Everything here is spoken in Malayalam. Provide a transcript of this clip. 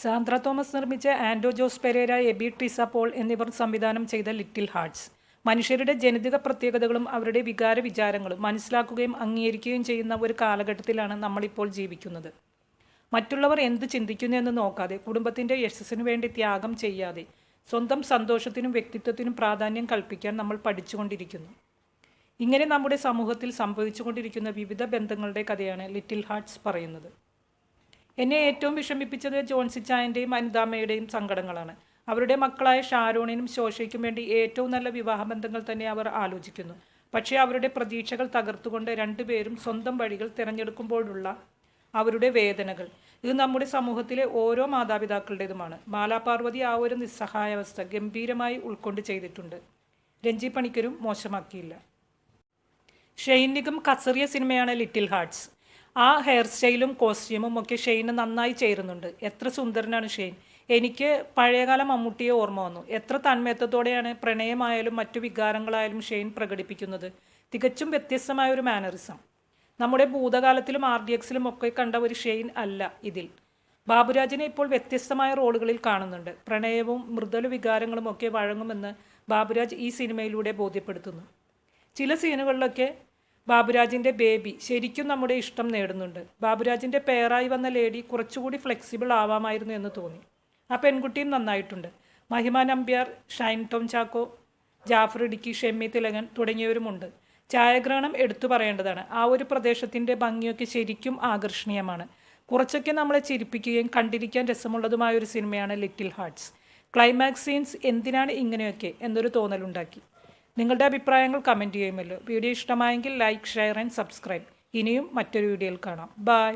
സാന്ദ്ര തോമസ് നിർമ്മിച്ച ആൻഡോ ജോസ് പെരേര, എബി ട്രിസ പോൾ എന്നിവർ സംവിധാനം ചെയ്ത ലിറ്റിൽ ഹാർട്ട്സ് മനുഷ്യരുടെ ജനിതക പ്രത്യേകതകളും അവരുടെ വികാര വിചാരങ്ങളും മനസ്സിലാക്കുകയും അംഗീകരിക്കുകയും ചെയ്യുന്ന ഒരു കാലഘട്ടത്തിലാണ് നമ്മളിപ്പോൾ ജീവിക്കുന്നത്. മറ്റുള്ളവർ എന്ത് ചിന്തിക്കുന്നു എന്ന് നോക്കാതെ, കുടുംബത്തിൻ്റെ യശസ്സിനു വേണ്ടി ത്യാഗം ചെയ്യാതെ, സ്വന്തം സന്തോഷത്തിനും വ്യക്തിത്വത്തിനും പ്രാധാന്യം കൽപ്പിക്കാൻ നമ്മൾ പഠിച്ചുകൊണ്ടിരിക്കുന്നു. ഇങ്ങനെ നമ്മുടെ സമൂഹത്തിൽ സംഭവിച്ചുകൊണ്ടിരിക്കുന്ന വിവിധ ബന്ധങ്ങളുടെ കഥയാണ് ലിറ്റിൽ ഹാർട്ട്സ് പറയുന്നത്. എന്നെ ഏറ്റവും വിഷമിപ്പിച്ചത് ജോൺസിച്ചായൻ്റെയും അനിതാമ്മയുടെയും സങ്കടങ്ങളാണ്. അവരുടെ മക്കളായ ഷാരോണിനും ശോഷയ്ക്കും വേണ്ടി ഏറ്റവും നല്ല വിവാഹബന്ധങ്ങൾ തന്നെ അവർ ആലോചിക്കുന്നു. പക്ഷേ അവരുടെ പ്രതീക്ഷകൾ തകർത്തുകൊണ്ട് രണ്ടുപേരും സ്വന്തം വഴികൾ തിരഞ്ഞെടുക്കുമ്പോഴുള്ള അവരുടെ വേദനകൾ, ഇത് നമ്മുടെ സമൂഹത്തിലെ ഓരോ മാതാപിതാക്കളുടേതുമാണ്. മാലാപാർവതി ആ ഒരു നിസ്സഹായാവസ്ഥ ഗംഭീരമായി ഉൾക്കൊണ്ട് ചെയ്തിട്ടുണ്ട്. രഞ്ജി പണിക്കരും മോശമാക്കിയില്ല. ഷെയ്ൻ നിഗം കസറിയ സിനിമയാണ് ലിറ്റിൽ ഹാർട്ട്സ്. ആ ഹെയർ സ്റ്റൈലും കോസ്റ്റ്യൂമും ഒക്കെ ഷെയ്ന് നന്നായി ചേരുന്നുണ്ട്. എത്ര സുന്ദരനാണ് ഷെയ്ൻ. എനിക്ക് പഴയകാല മമ്മൂട്ടിയെ ഓർമ്മ വന്നു. എത്ര തന്മയത്വത്തോടെയാണ് പ്രണയമായാലും മറ്റു വികാരങ്ങളായാലും ഷെയ്ൻ പ്രകടിപ്പിക്കുന്നത്. തികച്ചും വ്യത്യസ്തമായ ഒരു മാനറിസം. നമ്മുടെ ഭൂതകാലത്തിലും RDXലും ഒക്കെ കണ്ട ഒരു ഷെയ്ൻ അല്ല ഇതിൽ. ബാബുരാജിനെ ഇപ്പോൾ വ്യത്യസ്തമായ റോളുകളിൽ കാണുന്നുണ്ട്. പ്രണയവും മൃദുല വികാരങ്ങളും ഒക്കെ വഴങ്ങുമെന്ന് ബാബുരാജ് ഈ സിനിമയിലൂടെ ബോധ്യപ്പെടുത്തുന്നു. ചില സീനുകളിലൊക്കെ ബാബുരാജിൻ്റെ ബേബി ശരിക്കും നമ്മുടെ ഇഷ്ടം നേടുന്നുണ്ട്. ബാബുരാജിൻ്റെ പേരായി വന്ന ലേഡി കുറച്ചുകൂടി ഫ്ലെക്സിബിൾ ആവാമായിരുന്നു എന്ന് തോന്നി. ആ പെൺകുട്ടിയും നന്നായിട്ടുണ്ട്. മഹിമ നമ്പ്യാർ, ഷൈൻ ടോം ചാക്കോ, ജാഫർ ഇടുക്കി, ഷെമ്മി തിലകൻ തുടങ്ങിയവരുമുണ്ട്. ഛായാഗ്രഹണം എടുത്തു പറയേണ്ടതാണ്. ആ ഒരു പ്രദേശത്തിൻ്റെ ഭംഗിയൊക്കെ ശരിക്കും ആകർഷണീയമാണ്. കുറച്ചൊക്കെ നമ്മളെ ചിരിപ്പിക്കുകയും കണ്ടിരിക്കാൻ രസമുള്ളതുമായ ഒരു സിനിമയാണ് ലിറ്റിൽ ഹാർട്ട്സ്. ക്ലൈമാക്സ് സീൻസ് എന്തിനാണ് ഇങ്ങനെയൊക്കെ എന്നൊരു തോന്നലുണ്ടാക്കി. നിങ്ങളുടെ അഭിപ്രായങ്ങൾ കമൻറ്റ് ചെയ്യുമല്ലോ. വീഡിയോ ഇഷ്ടമായെങ്കിൽ ലൈക്ക്, ഷെയർ ആൻഡ് സബ്സ്ക്രൈബ്. ഇനിയും മറ്റൊരു വീഡിയോയിൽ കാണാം. ബൈ.